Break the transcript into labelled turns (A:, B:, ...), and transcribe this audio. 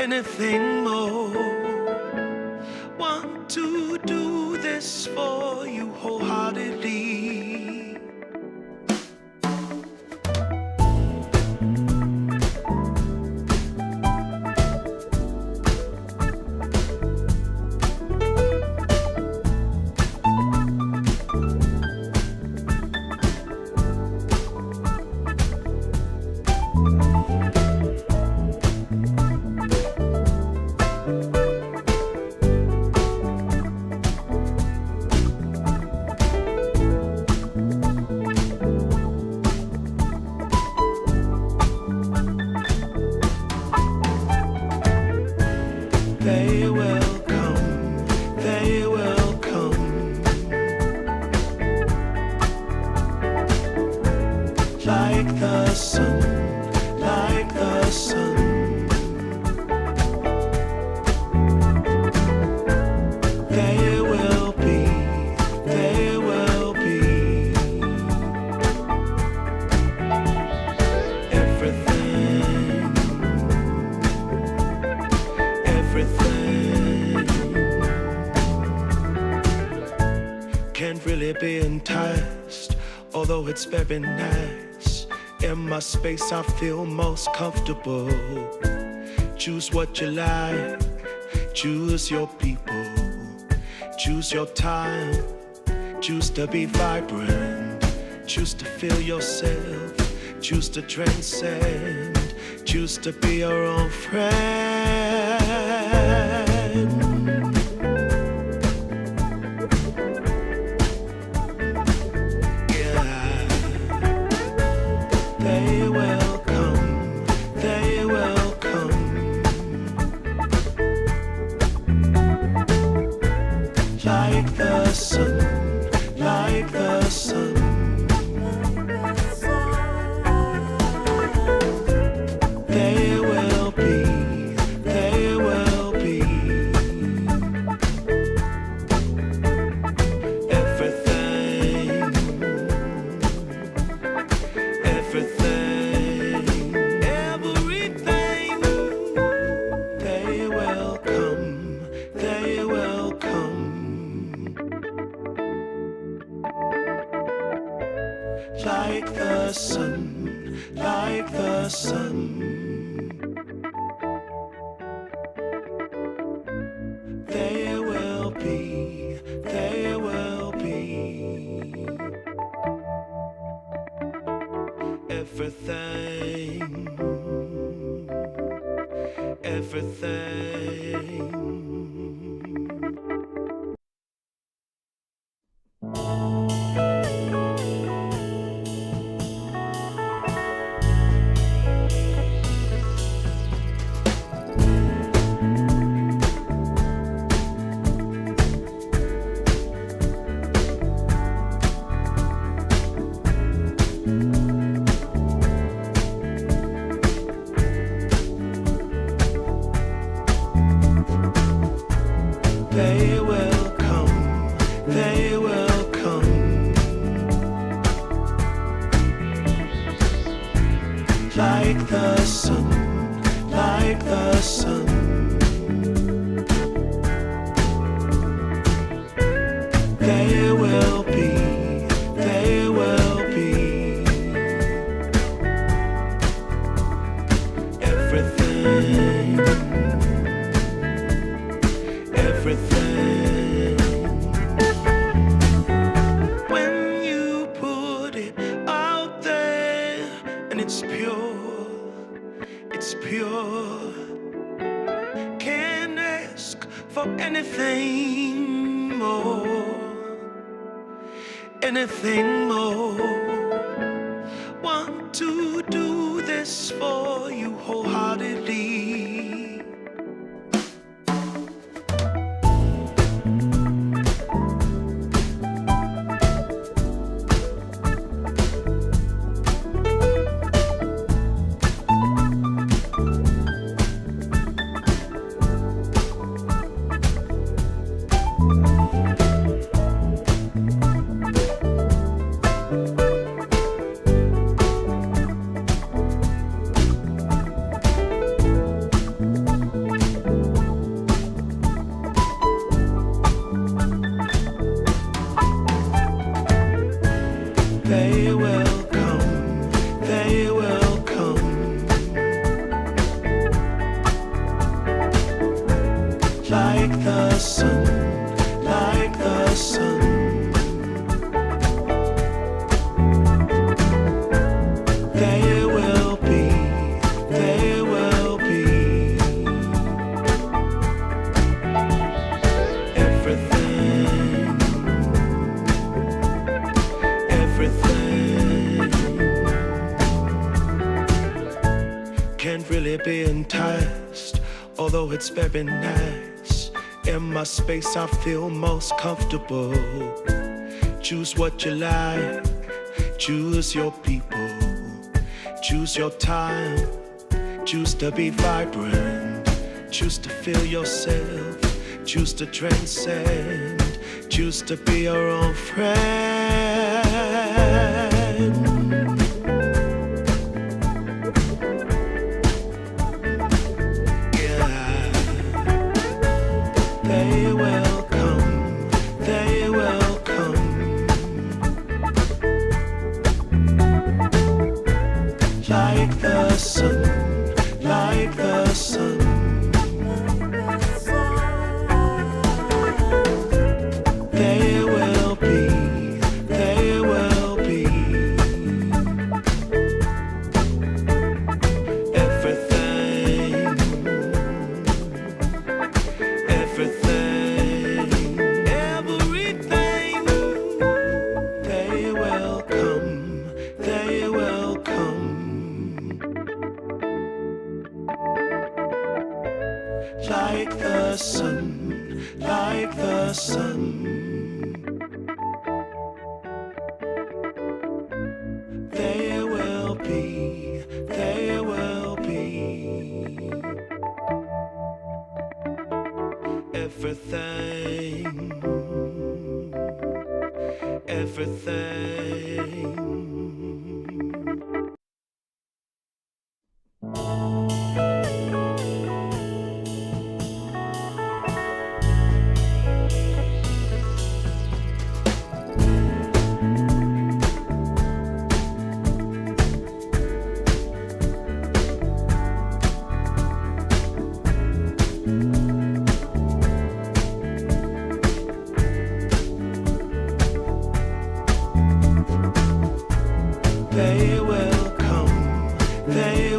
A: anything more. Want to do this for you wholeheartedly. They will come, they will come, like the sun, like the sun. They will be, they will be everything, everything. Can't really be enticed, although it's very nice. In my space I feel most comfortable. Choose what you like, choose your people, choose your time, choose to be vibrant, choose to feel yourself, choose to transcend, choose to be your own friend. Yeah, they will come, they will come, like the sun, like the sun. They will be, they will be everything, everything, everything. They will come, they will come, like the sun, like the sun. They will be, they will be everything, everything. They will come, they will come, like the sun, like the sun. They will be, they will be everything, everything. When you put it out there and it's pure, it's pure. Can't ask for anything more, anything more. Want to do this for you wholeheartedly. can't really be enticed, although it's very nice. In my space I feel most comfortable. Choose what you like, choose your people, choose your time, choose to be vibrant, choose to feel yourself, choose to transcend, choose to be your own friend. They will come, they will come, like the sun, like the sun. They will be, they will be everything. Everything, everything. They will come, they will come, like the sun, like the sun. They will be, they will be everything, everything. They will come, they